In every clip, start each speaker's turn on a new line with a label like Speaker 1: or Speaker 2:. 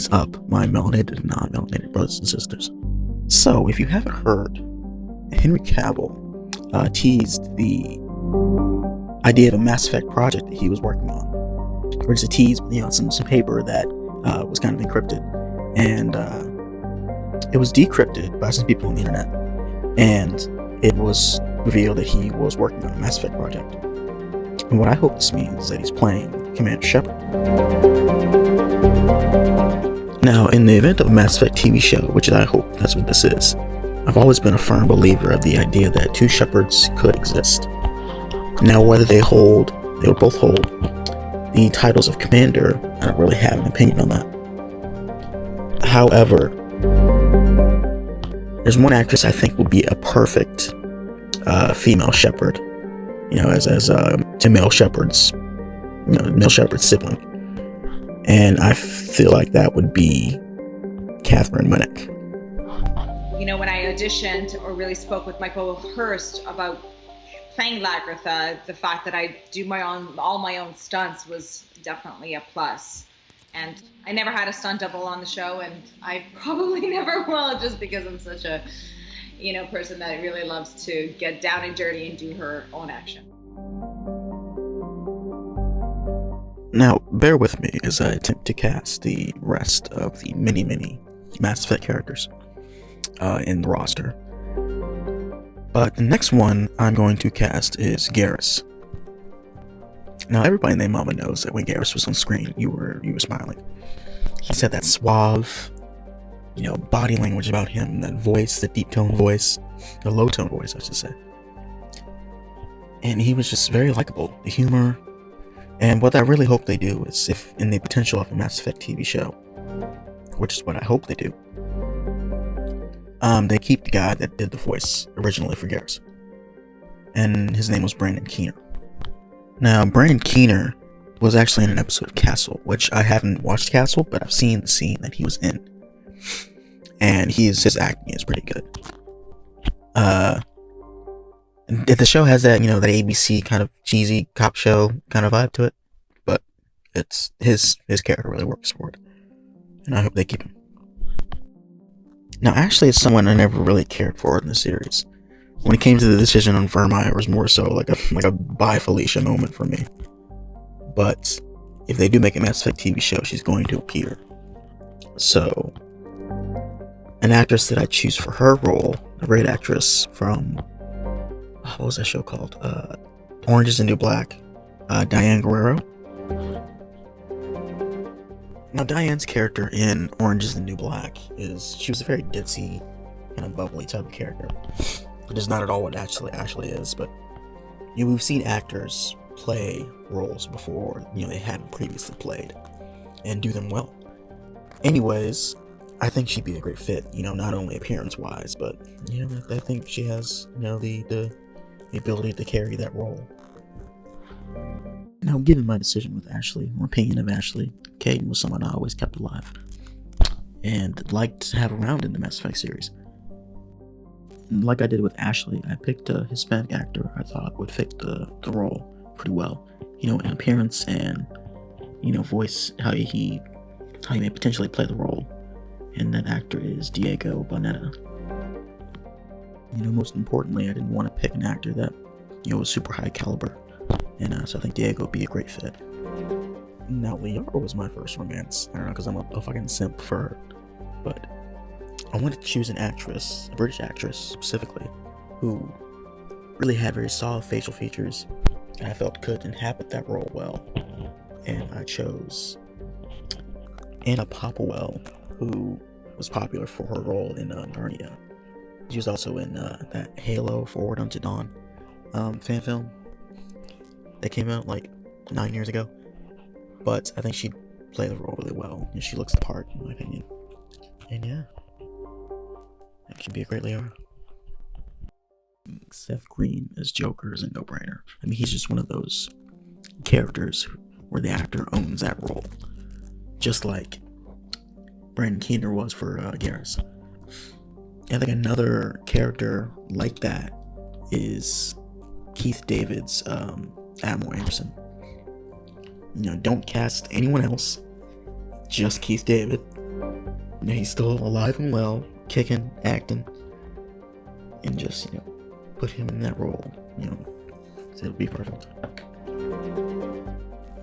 Speaker 1: is up, my melanated and non-melanated brothers and sisters? So, if you haven't heard, Henry Cavill teased the idea of a Mass Effect project that he was working on, or just a tease, some paper that was kind of encrypted, and it was decrypted by some people on the internet, and it was revealed that he was working on a Mass Effect project. And what I hope this means is that he's playing Commander Shepard. Now, in the event of a Mass Effect TV show, which I hope that's what this is, I've always been a firm believer of the idea that two Shepards could exist. Now, whether they would both hold the titles of Commander, I don't really have an opinion on that. However, there's one actress I think would be a perfect female Shepard, to male Shepard's sibling, and I feel like that would be Catherine Minnick.
Speaker 2: When I auditioned or really spoke with Michael Hurst about playing Lagertha, the fact that I do all my own stunts was definitely a plus. And I never had a stunt double on the show, and I probably never will, just because I'm such a person that really loves to get down and dirty and do her own action.
Speaker 1: Now, bear with me as I attempt to cast the rest of the many Mass Effect characters in the roster. But the next one I'm going to cast is Garrus. Now, everybody named Mama knows that when Garrus was on screen, you were smiling. He said that suave, body language about him, that voice, the deep tone voice, the low tone voice, I should say. And he was just very likable. The humor. And what I really hope they do is, if in the potential of a Mass Effect TV show, which is what I hope they do, they keep the guy that did the voice originally for Garrus. And his name was Brandon Keener. Now, Brandon Keener was actually in an episode of Castle, which I haven't watched Castle, but I've seen the scene that he was in. And his acting is pretty good. The show has that, that ABC kind of cheesy cop show kind of vibe to it, but it's his character really works for it, and I hope they keep him. Now, Ashley is someone I never really cared for in the series. When it came to the decision on Vermire, it was more so like a bye Felicia moment for me. But if they do make a Mass Effect TV show, she's going to appear. So, an actress that I choose for her role, a great actress from, what was that show called? Orange is the New Black. Diane Guerrero. Now, Diane's character in Orange is the New Black she was a very ditzy, kind of bubbly type of character. It is not at all what Ashley is, but we've seen actors play roles before, they hadn't previously played, and do them well. Anyways, I think she'd be a great fit, not only appearance-wise, but, I think she has, the ability to carry that role. Now, given my decision with Ashley, my opinion of Ashley, Kaidan was someone I always kept alive, and liked to have around in the Mass Effect series. Like I did with Ashley, I picked a Hispanic actor I thought would fit the role pretty well, in appearance and, voice, how he may potentially play the role. And that actor is Diego Boneta. Most importantly, I didn't want to pick an actor that, was super high caliber. And so I think Diego would be a great fit. Now, Liara was my first romance. I don't know, because I'm a fucking simp for her. But I wanted to choose an actress, a British actress specifically, who really had very solid facial features and I felt could inhabit that role well. And I chose Anna Popplewell, who was popular for her role in Narnia. She was also in that Halo Forward Unto Dawn fan film that came out like 9 years ago. But I think she'd play the role really well, and she looks the part, in my opinion. And yeah, that should be a great Liara. Seth Green as Joker is a no-brainer. I mean, he's just one of those characters where the actor owns that role, just like Brandon Keener was for Garrus. I think another character like that is Keith David's Admiral Anderson. Don't cast anyone else, just Keith David. he's still alive and well, kicking, acting, and just, put him in that role, it'll be perfect.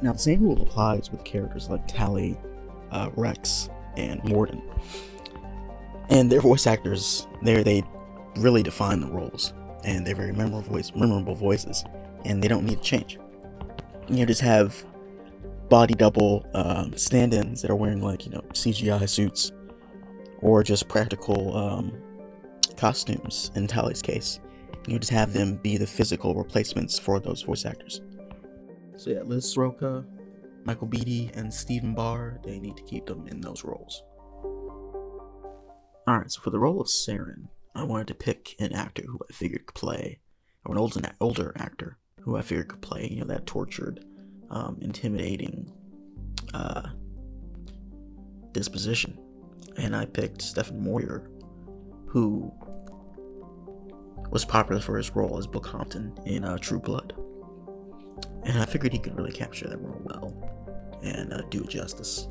Speaker 1: Now, the same rule applies with characters like Tali, Rex, and Mordin. And their voice actors, they really define the roles, and they're very memorable voices, and they don't need to change. Just have body double stand-ins that are wearing CGI suits, or just practical costumes in Tali's case. Just have them be the physical replacements for those voice actors. So yeah, Liz Soroka, Michael Beatty, and Stephen Barr, they need to keep them in those roles. Alright, so for the role of Saren, I wanted to pick an actor who I figured could play, or an older actor who I figured could play, that tortured, intimidating disposition. And I picked Stephen Moyer, who was popular for his role as Book Hampton in True Blood. And I figured he could really capture that role well and do it justice.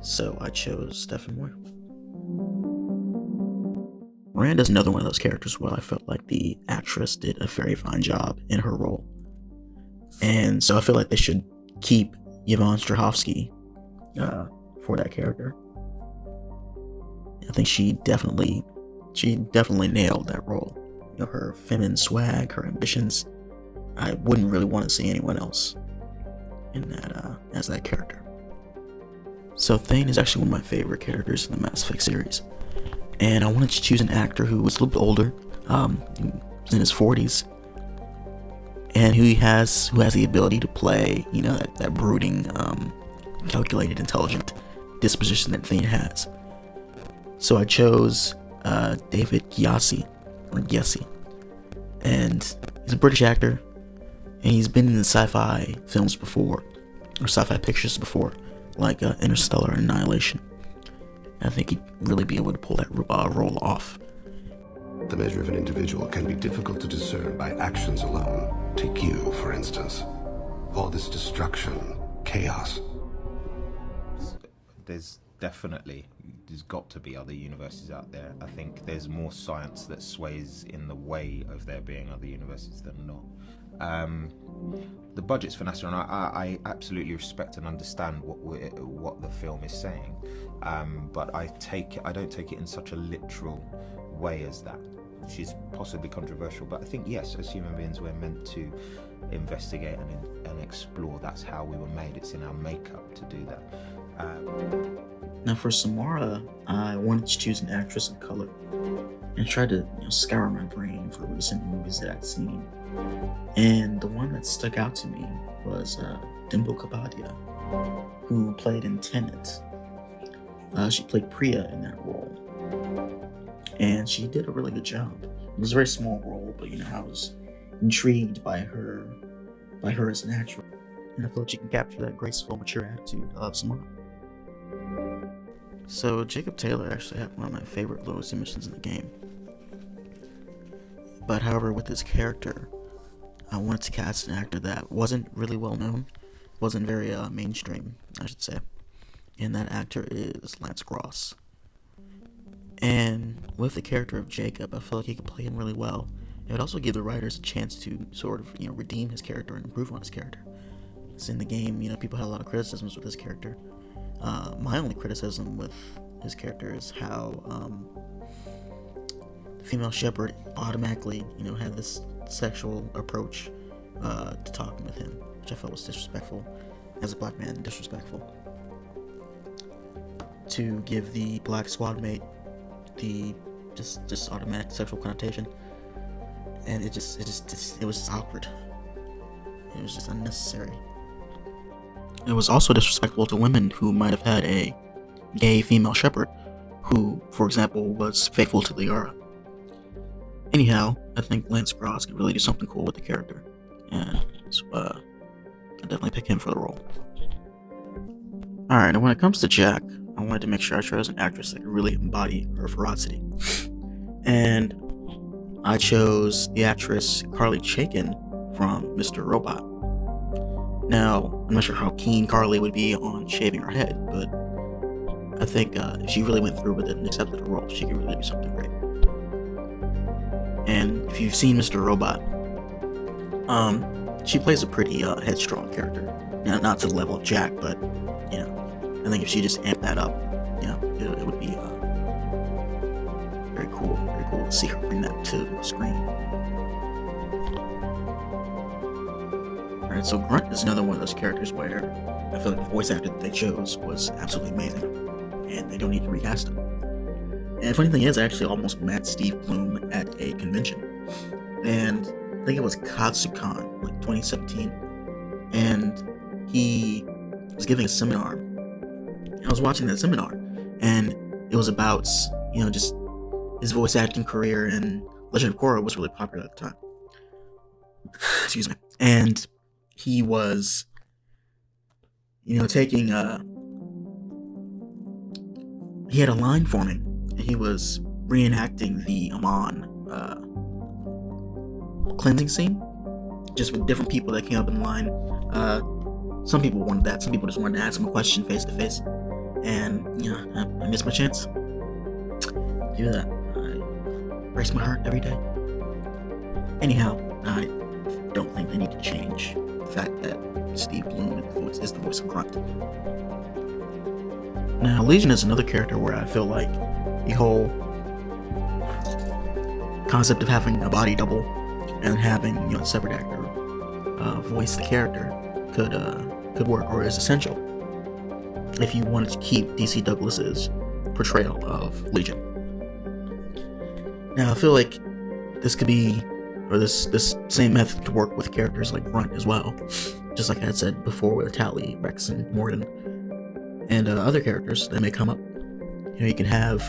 Speaker 1: So I chose Stephen Moyer. Miranda's another one of those characters where I felt like the actress did a very fine job in her role. And so I feel like they should keep Yvonne Strahovski for that character. I think she definitely nailed that role. Her feminine swag, her ambitions. I wouldn't really want to see anyone else in that as that character. So Thane is actually one of my favorite characters in the Mass Effect series, and I wanted to choose an actor who was a little bit older, in his 40s, and who has the ability to play, that brooding, calculated, intelligent disposition that Thane has. So I chose David Gyasi, and he's a British actor, and he's been in the sci-fi films before, or sci-fi pictures before, like Interstellar and Annihilation. I think he'd really be able to pull that role off.
Speaker 3: The measure of an individual can be difficult to discern by actions alone. Take you, for instance. All this destruction, chaos.
Speaker 4: There's got to be other universes out there. I think there's more science that sways in the way of there being other universes than not. The budgets for NASA, and I absolutely respect and understand what the film is saying, but I don't take it in such a literal way as that, which is possibly controversial. But I think, yes, as human beings, we're meant to investigate and explore. That's how we were made. It's in our makeup to do that.
Speaker 1: Now for Samara, I wanted to choose an actress of color, and tried to scour my brain for recent movies that I'd seen. And the one that stuck out to me was Dimple Kapadia, who played in Tenet. She played Priya in that role, and she did a really good job. It was a very small role, but I was intrigued by her as an actress, and I felt she can capture that graceful, mature attitude of Samara. So Jacob Taylor actually had one of my favorite lowest emissions in the game. But however, with this character, I wanted to cast an actor that wasn't really well known, wasn't very mainstream, I should say. And that actor is Lance Gross. And with the character of Jacob, I feel like he could play him really well. It would also give the writers a chance to sort of, redeem his character and improve on his character. Because in the game, people had a lot of criticisms with his character. My only criticism with his character is how the female shepherd automatically, had this sexual approach to talking with him, which I felt was disrespectful. As a black man, disrespectful. To give the black squad mate the just automatic sexual connotation, and it was just awkward. It was just unnecessary. It was also disrespectful to women who might have had a gay female shepherd who, for example, was faithful to Liara. Anyhow, I think Lance Gross could really do something cool with the character, and so, I definitely pick him for the role. Alright, and when it comes to Jack, I wanted to make sure I chose an actress that could really embody her ferocity. And I chose the actress Carly Chaikin from Mr. Robot. Now, I'm not sure how keen Carly would be on shaving her head, but I think if she really went through with it and accepted the role, she could really do something great. And if you've seen Mr. Robot, she plays a pretty headstrong character. You know, not to the level of Jack, but you know, I think if she just amped that up, you know, it would be very cool to see her bring that to the screen. Alright, so Grunt is another one of those characters where I feel like the voice actor that they chose was absolutely amazing, and they don't need to recast him. And the funny thing is, I actually almost met Steve Bloom at a convention, and I think it was KatsuCon, like 2017, and he was giving a seminar. I was watching that seminar, and it was about, you know, just his voice acting career, and Legend of Korra was really popular at the time. Excuse me. And he was, you know, taking he had a line forming, and he was reenacting the Amon cleansing scene, just with different people that came up in line. Some people wanted that, some people just wanted to ask him a question face to face, and you know, I missed my chance. Do that. I breaks my heart every day. Anyhow, I don't think they need to change the fact that Steve Bloom is the voice of Grunt. Now, Legion is another character where I feel like the whole concept of having a body double and having, you know, a separate actor voice the character could work, or is essential if you wanted to keep DC Douglas's portrayal of Legion. Now, I feel like this could be, or this same method could work with characters like Grunt as well, just like I had said before with Tally, Rex, and Morden, and other characters that may come up. You know, you can have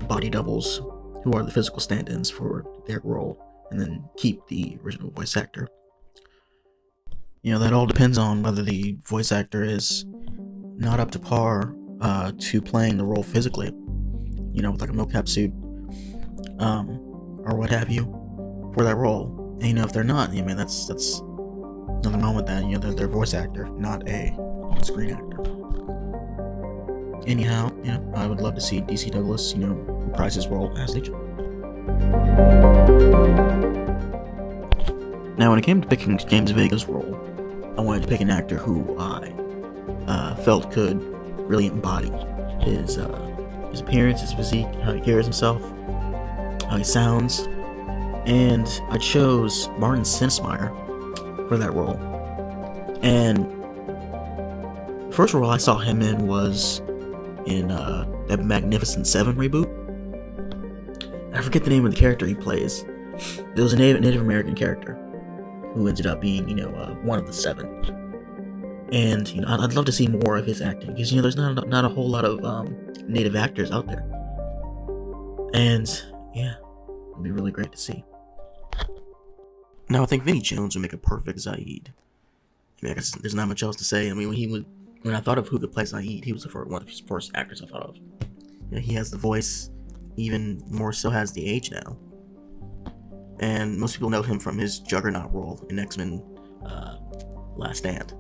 Speaker 1: body doubles who are the physical stand-ins for their role, and then keep the original voice actor. You know, that all depends on whether the voice actor is not up to par to playing the role physically, you know, with like a mocap suit, or what have you, for that role. And you know, if they're not, I mean, that's nothing wrong with that. You know, they're voice actor, not a on-screen actor. Anyhow, you know, I would love to see DC Douglas, you know, reprise his role as Legion. Now, when it came to picking James Vega's role, I wanted to pick an actor who I felt could really embody his appearance, his physique, how he carries himself, how he sounds, and I chose Martin Sinsmeyer for that role. And the first role I saw him in was in that Magnificent Seven reboot. I forget the name of the character he plays. There was a Native American character who ended up being, you know, one of the seven. And, you know, I'd love to see more of his acting, because, you know, there's not a whole lot of Native actors out there. And, yeah, it'd be really great to see. Now, I think Vinnie Jones would make a perfect Zaid. I mean, I guess there's not much else to say. I mean, when I thought of who could play Zaid, he was one of his first actors I thought of. You know, he has the voice, even more so has the age now. And most people know him from his Juggernaut role in X-Men Last Stand.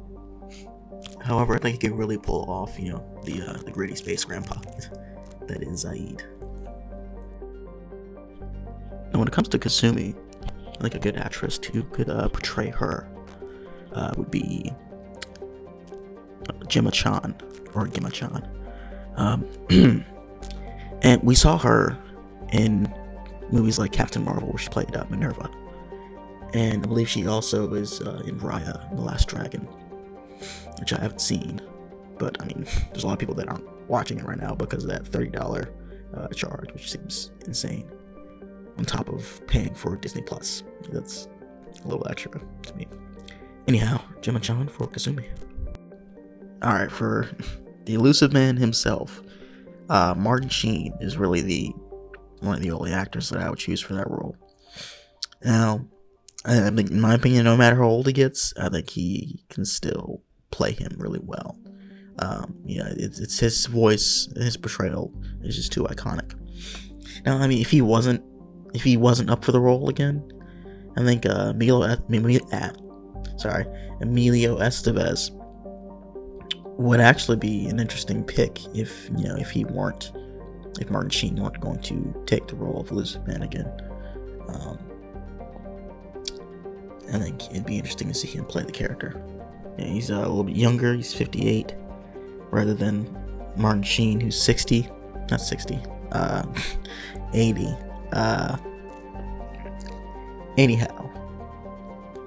Speaker 1: However, I think he could really pull off, you know, the gritty space grandpa that is Zaid. Now, when it comes to Kasumi, I think a good actress who could portray her would be Gemma Chan. And we saw her in movies like Captain Marvel, where she played Minerva. And I believe she also is in Raya, The Last Dragon, which I haven't seen. But, I mean, there's a lot of people that aren't watching it right now because of that $30 charge, which seems insane. On top of paying for Disney Plus. That's a little extra to me. Anyhow, Gemma Chan for Kasumi. Alright, for the elusive man himself, Martin Sheen is really one of the only actors that I would choose for that role. Now, I think, in my opinion, no matter how old he gets, I think he can still play him really well. You know, it's his voice, his portrayal is just too iconic. Now, I mean, if he wasn't up for the role again, I think Emilio Estevez would actually be an interesting pick if if Martin Sheen weren't going to take the role of Elizabeth Mann again. I think it'd be interesting to see him play the character. Yeah, he's a little bit younger. He's 58, rather than Martin Sheen, who's 60. Not 60. 80. Anyhow,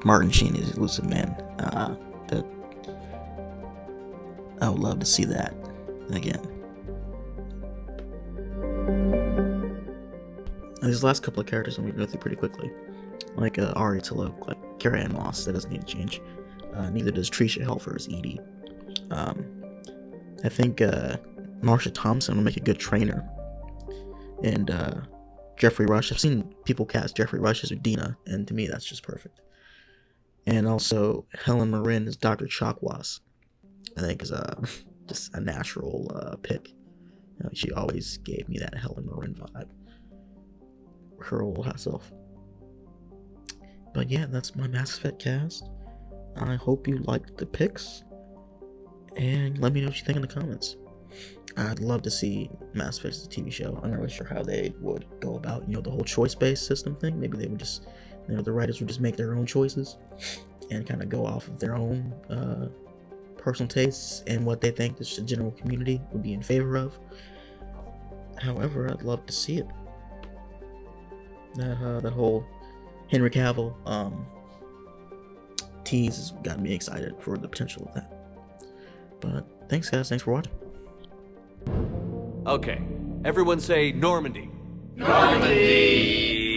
Speaker 1: Martin Sheen is Elizabeth Mann. That I would love to see that again. These last couple of characters I'm going to go through pretty quickly. Like Arya T'Loak, like Carrie-Anne Moss, that doesn't need to change. Neither does Tricia Helfer as Edie. I think Marsha Thompson will make a good trainer. And Jeffrey Rush, I've seen people cast Jeffrey Rush as Udina, and to me that's just perfect. And also Helen Mirren as Dr. Chakwas, I think is just a natural pick. She always gave me that Helen Mirren vibe. Her old self. But yeah, that's my Mass Effect cast. I hope you liked the picks, and let me know what you think in the comments. I'd love to see Mass Effect as a TV show. I'm not really sure how they would go about, the whole choice-based system thing. Maybe they would just, the writers would just make their own choices and kind of go off of their own personal tastes and what they think the general community would be in favor of. However, I'd love to see it. That whole Henry Cavill tease has got me excited for the potential of that. But thanks, guys. Thanks for watching.
Speaker 5: Okay, everyone say Normandy. Normandy!